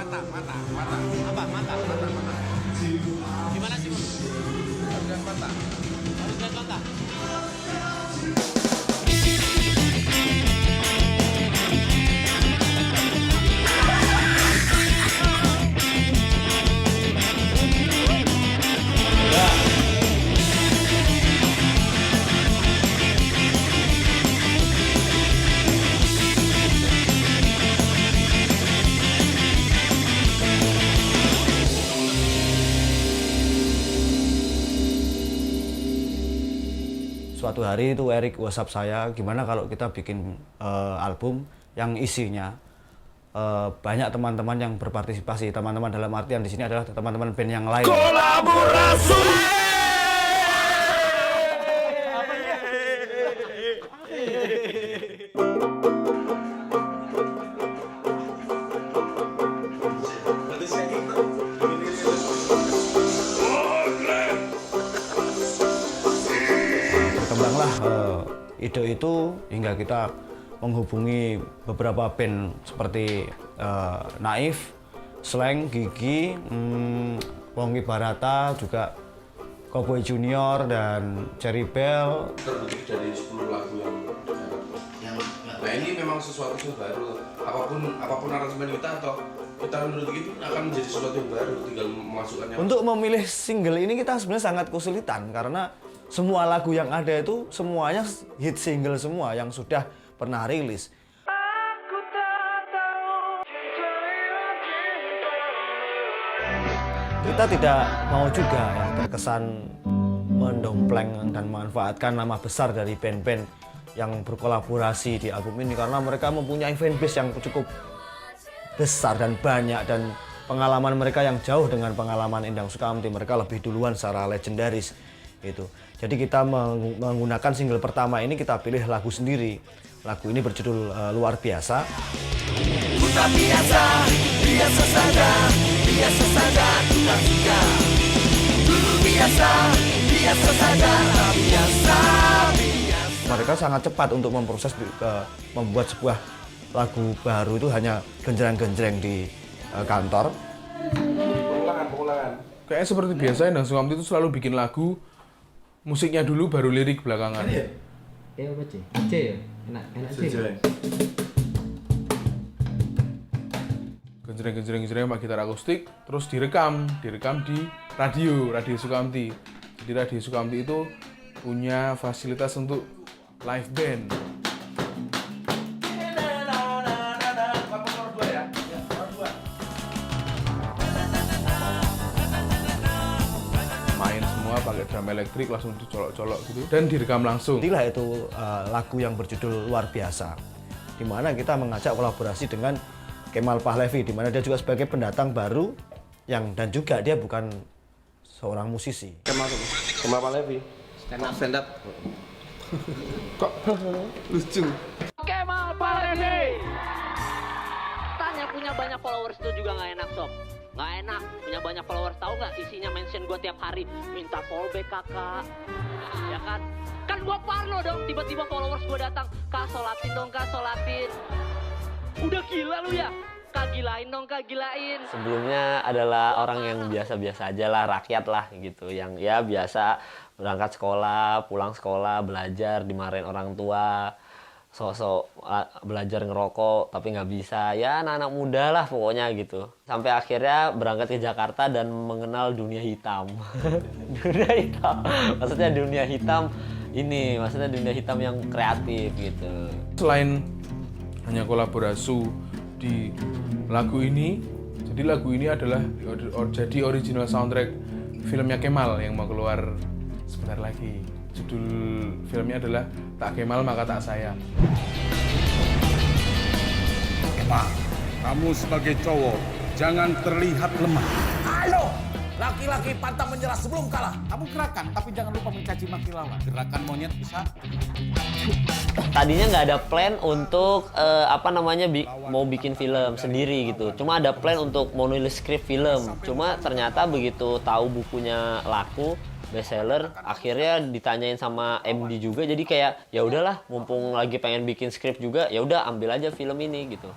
Apa? Mata. Gimana sih? Harus lihat mata. Harus lihat mata. Suatu hari itu Erik WhatsApp saya, gimana kalau kita bikin album yang isinya banyak teman-teman yang berpartisipasi. Teman-teman dalam artian di sini adalah teman-teman band yang lain. Kolaborasi. Berkembanglah ide itu hingga kita menghubungi beberapa band seperti Naif, Slang, Gigi, Ponky Barata, juga Cowboy Junior dan Cherry Bell. Terdiri dari 10 lagu yang nah ini memang sesuatu yang baru. Apapun aransemen kita atau kita menurut itu akan menjadi sesuatu yang baru, tinggal memasukkannya. Untuk memilih single ini kita sebenarnya sangat kesulitan karena semua lagu yang ada itu semuanya hit single semua yang sudah pernah rilis. Kita tidak mau juga ya terkesan mendompleng dan memanfaatkan nama besar dari band-band yang berkolaborasi di album ini karena mereka mempunyai fanbase yang cukup besar dan banyak dan pengalaman mereka yang jauh dengan pengalaman Endang Sukamti. Mereka lebih duluan secara legendaris gitu. Jadi kita menggunakan single pertama ini kita pilih lagu sendiri. Lagu ini berjudul Luar Biasa. Tak biasa, biasa saja, tukar suka. Dulu biasa, biasa saja, tak biasa. Mereka sangat cepat untuk memproses membuat sebuah lagu baru itu hanya genjreng-genjreng di kantor. Pengulangan. Kayaknya seperti biasa Endang Sukamti itu selalu bikin lagu, musiknya dulu baru lirik belakangan. Apa C? C ya? Enak C. Genjreng pakai gitar akustik, terus direkam di radio Sukamti. Jadi Radio Sukamti itu punya fasilitas untuk live band. Main semua pakai drum elektrik langsung dicolok-colok gitu dan direkam langsung. Inilah itu lagu yang berjudul Luar Biasa, di mana kita mengajak kolaborasi dengan Kemal Pahlevi, di mana dia juga sebagai pendatang baru dan juga dia bukan seorang musisi. Kemal Pahlevi. Stand up. Kok lucu? Kemal Pahlevi. Tanya punya banyak followers itu juga nggak enak sob. Nggak enak punya banyak followers, tahu nggak isinya mention gue tiap hari minta fallback kakak, ya kan? Kan gue parno dong tiba-tiba followers gue datang kak sholatin dong kak sholatin. Udah gila lu ya? Kak gilain dong, Kak gilain. Sebelumnya adalah orang yang biasa-biasa aja lah, rakyat lah gitu. Yang ya biasa berangkat sekolah, pulang sekolah, belajar, dimarahin orang tua. Sosok belajar ngerokok tapi nggak bisa. Ya anak-anak muda lah pokoknya gitu. Sampai akhirnya berangkat ke Jakarta dan mengenal dunia hitam. Dunia hitam. Maksudnya dunia hitam ini, maksudnya dunia hitam yang kreatif gitu. Selain hanya kolaborasi di lagu ini, jadi lagu ini adalah jadi original soundtrack filmnya Kemal yang mau keluar sebentar lagi. Judul filmnya adalah Tak Kemal Maka Tak Sayang. Kemal, kamu sebagai cowok jangan terlihat lemah. Ayo, laki-laki pantang menyerah sebelum kalah. Kamu gerakan, tapi jangan lupa mencaci maki lawan. Gerakan monyet bisa. Tadinya nggak ada plan untuk mau bikin film sendiri gitu. Cuma ada plan untuk mau nulis skrip film. Cuma ternyata begitu tahu bukunya laku, bestseller, akhirnya ditanyain sama MD juga. Jadi kayak ya udahlah, mumpung lagi pengen bikin skrip juga, ya udah ambil aja film ini gitu.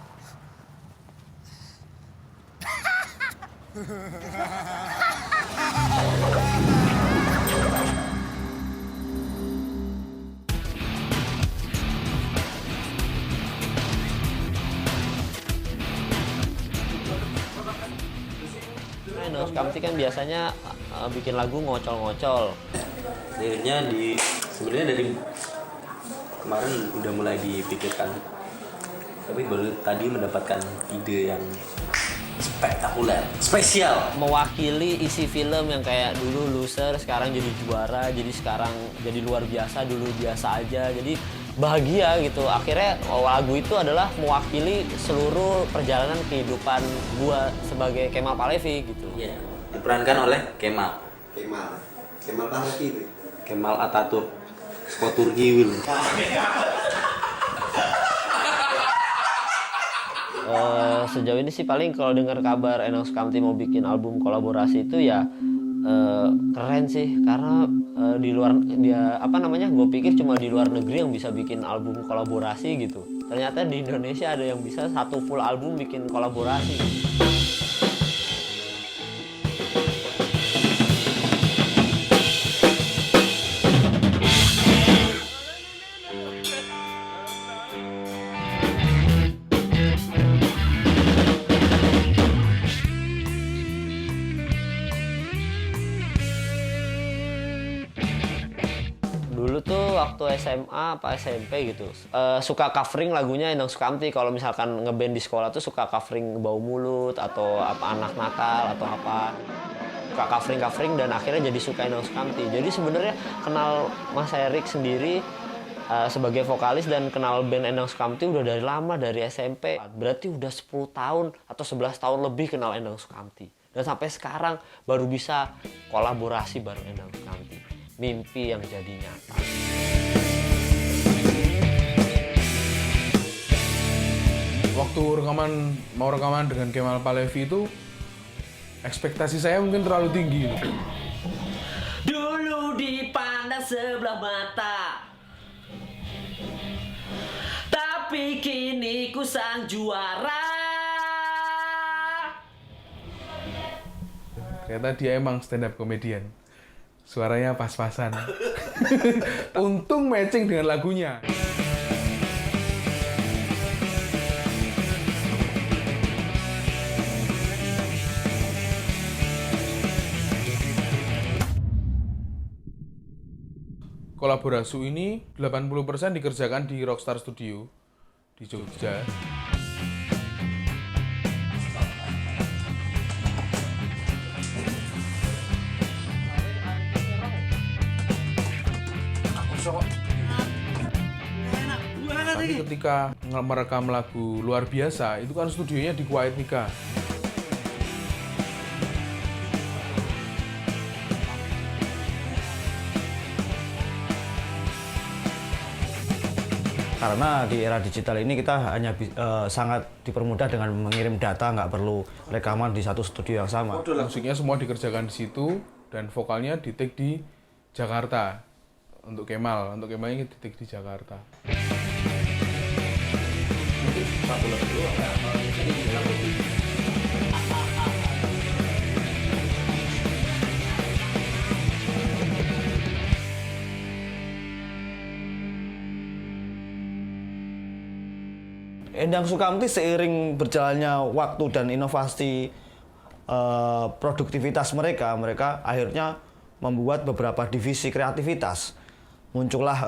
Endang Sukamti kan biasanya bikin lagu ngocol-ngocol. Liriknya sebenarnya dari kemarin udah mulai dipikirkan, tapi baru tadi mendapatkan ide yang spektakuler, spesial. Mewakili isi film yang kayak dulu loser, sekarang jadi juara, jadi sekarang jadi luar biasa, dulu biasa aja, jadi bahagia gitu. Akhirnya lagu itu adalah mewakili seluruh perjalanan kehidupan gua sebagai Kemal Palevi gitu. Iya, diperankan oleh Kemal Palevi itu. Kemal Atatürk Skoturgi Wil. Sejauh ini sih paling kalau dengar kabar Endang Sukamti mau bikin album kolaborasi itu ya keren sih, karena di luar dia gue pikir cuma di luar negeri yang bisa bikin album kolaborasi gitu. Ternyata di Indonesia ada yang bisa satu full album bikin kolaborasi. Dulu tuh waktu SMA apa SMP gitu suka covering lagunya Endang Sukamti. Kalau misalkan ngeband di sekolah tuh suka covering Bau Mulut atau apa Anak Nakal atau apa, suka covering dan akhirnya jadi suka Endang Sukamti. Jadi sebenarnya kenal Mas Erik sendiri sebagai vokalis dan kenal band Endang Sukamti udah dari lama, dari SMP. Berarti udah 10 tahun atau 11 tahun lebih kenal Endang Sukamti. Dan sampai sekarang baru bisa kolaborasi bareng Endang Sukamti. Mimpi yang jadi nyata. Waktu mau rekaman dengan Kemal Palevi itu, ekspektasi saya mungkin terlalu tinggi. Dulu dipandang sebelah mata, tapi kini ku sang juara. Ternyata dia emang stand up comedian. Suaranya pas-pasan. Untung matching dengan lagunya. Kolaborasi ini 80% dikerjakan di Rockstar Studio di Jogja. Tapi ketika merekam lagu Luar Biasa, itu kan studionya di Kuwait Nika. Karena di era digital ini kita hanya sangat dipermudah dengan mengirim data, nggak perlu rekaman di satu studio yang sama. Musiknya semua dikerjakan di situ dan vokalnya di-take di Jakarta. Untuk Kemalnya di-take di Jakarta. Endang Sukamti seiring berjalannya waktu dan inovasi produktivitas mereka akhirnya membuat beberapa divisi kreativitas. Muncullah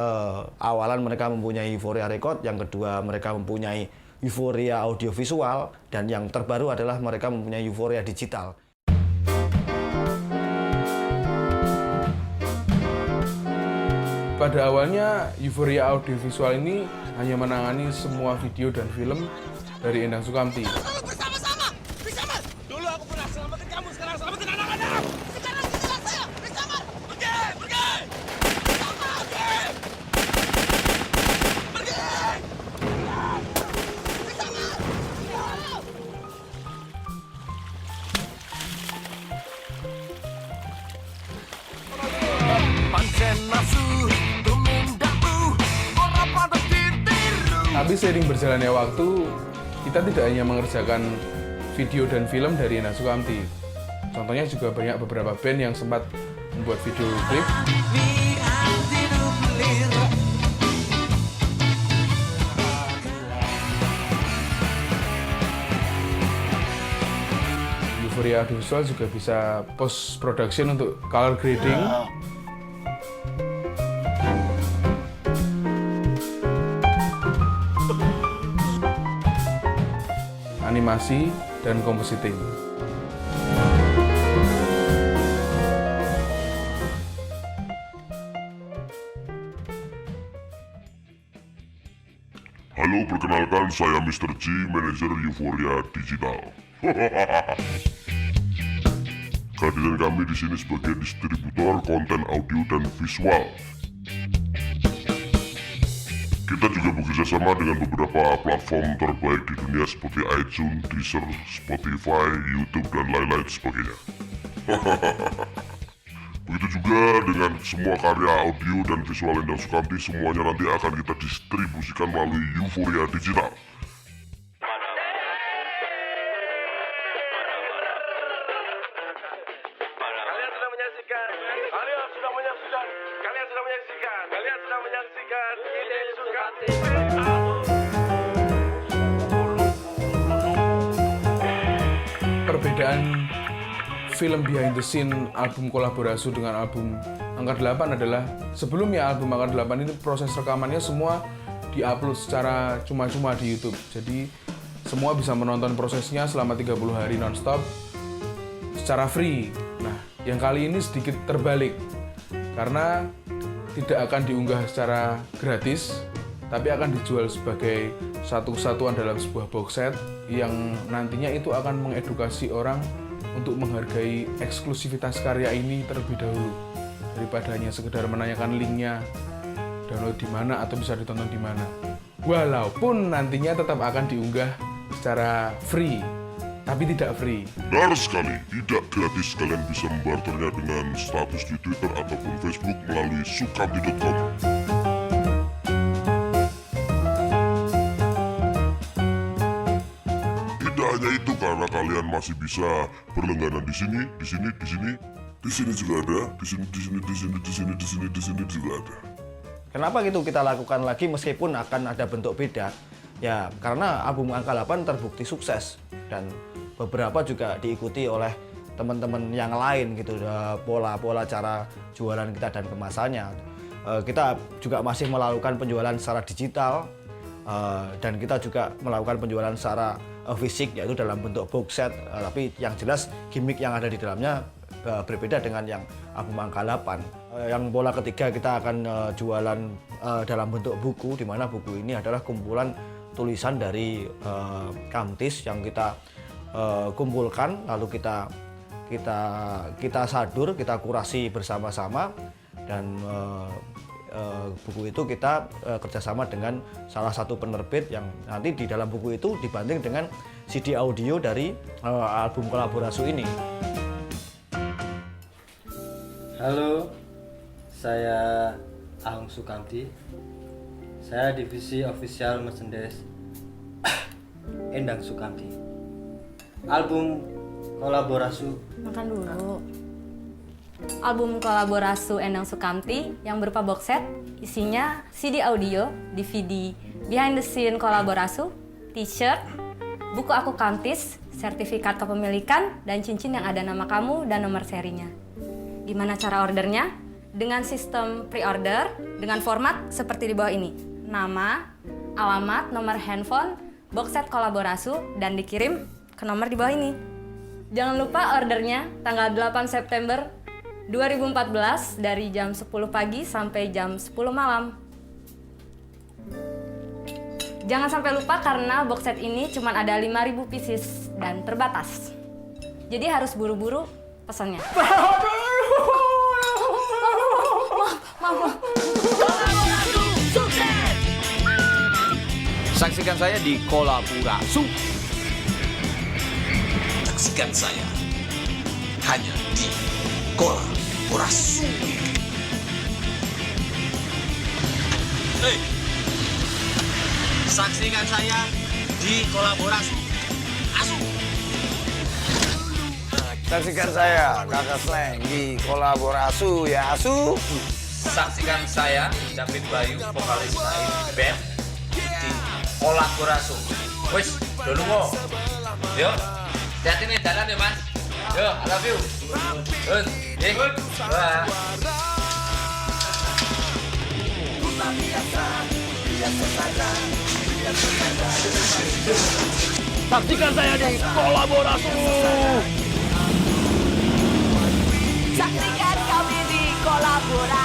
awalan mereka mempunyai Euphoria Record, yang kedua mereka mempunyai Euphoria Audiovisual, dan yang terbaru adalah mereka mempunyai Euphoria Digital. Pada awalnya Euphoria Audiovisual ini hanya menangani semua video dan film dari Endang Sukamti. Bersama-sama! Bersama! Dulu aku pernah selamatin kamu, sekarang selamatin anak-anak! Sekarang setelah saya! Bersama! Pergi! Pergi! Bersama! Pergi! Pergi! Bersama! Pancen nafsu tumindaku ora pada ditiru. Tapi seiring berjalannya waktu, kita tidak hanya mengerjakan video dan film dari Endang Sukamti, Contohnya juga banyak beberapa band yang sempat membuat video klip. Euphoria Audiovisual juga bisa post production untuk color grading. Animasi dan compositing. Halo, perkenalkan saya Mr. G, manajer Euphoria Digital. Kehadiran kami di sini sebagai distributor konten audio dan visual. Kita juga bekerja sama dengan beberapa platform terbaik di dunia seperti iTunes, Deezer, Spotify, YouTube, dan lain-lain sebagainya. Begitu juga dengan semua karya audio dan visual Endang Sukamti, semuanya nanti akan kita distribusikan melalui Euphoria Digital. Perbedaan film behind the scene album kolaborasi dengan album Angka 8 adalah sebelumnya album Angka 8 itu proses rekamannya semua diupload secara cuma-cuma di YouTube. Jadi semua bisa menonton prosesnya selama 30 hari nonstop secara free. Nah, yang kali ini sedikit terbalik karena tidak akan diunggah secara gratis, tapi akan dijual sebagai satu kesatuan dalam sebuah box set yang nantinya itu akan mengedukasi orang untuk menghargai eksklusivitas karya ini terlebih dahulu daripada hanya sekedar menanyakan linknya, download di mana atau bisa ditonton di mana. Walaupun nantinya tetap akan diunggah secara free, tapi tidak free. Benar sekali, tidak gratis. Kalian bisa membarternya dengan status di Twitter ataupun Facebook melalui sukamti.com. Tidak hanya itu, karena kalian masih bisa berlangganan di sini juga ada, di sini juga ada. Kenapa gitu kita lakukan lagi meskipun akan ada bentuk beda? Ya, karena album Angka 8 terbukti sukses dan beberapa juga diikuti oleh teman-teman yang lain gitu, pola-pola cara jualan kita dan kemasannya. Kita juga masih melakukan penjualan secara digital dan kita juga melakukan penjualan secara fisik, yaitu dalam bentuk box set, tapi yang jelas gimmick yang ada di dalamnya berbeda dengan yang album Angka 8. Yang pola ketiga, kita akan jualan dalam bentuk buku, di mana buku ini adalah kumpulan tulisan dari Kamtis yang kita kumpulkan, lalu kita sadur, kita kurasi bersama-sama, dan buku itu kita kerjasama dengan salah satu penerbit yang nanti di dalam buku itu dibanting dengan CD audio dari album kolaborasi ini. Halo, saya Ahung Sukamti. Saya divisi official merchandise Endang Sukamti. Album kolaborasi. Makan dulu. Album kolaborasi Endang Sukamti yang berupa box set, isinya CD audio, DVD, behind the scene kolaborasi, t-shirt, buku aku Kamtis, sertifikat kepemilikan, dan cincin yang ada nama kamu dan nomor serinya. Gimana cara ordernya? Dengan sistem pre-order, dengan format seperti di bawah ini. Nama, alamat, nomor handphone, box set kolaborasi, dan dikirim ke nomor di bawah ini. Jangan lupa ordernya tanggal 8 September 2014 dari jam 10 pagi sampai jam 10 malam. Jangan sampai lupa karena box set ini cuma ada 5.000 pieces dan terbatas. Jadi harus buru-buru pesannya. Maaf. Saksikan saya di Kolaborasi. Saksikan saya hanya di Kolaborasi. Hey. Saksikan saya di Kolaborasi. Asu. Saksikan saya, Kakak Sleng, di Kolaborasu ya, Asu. Saksikan saya, David Bayu, vokalis Naim Band di Kolaborasu. Wis, dulu mau. Yuk, hati-hati nih jalan ya mas. Yo, I love you. Good. Bye. Saksikan saya di Kolaborasu. Saksikan kami di Kolaborasu.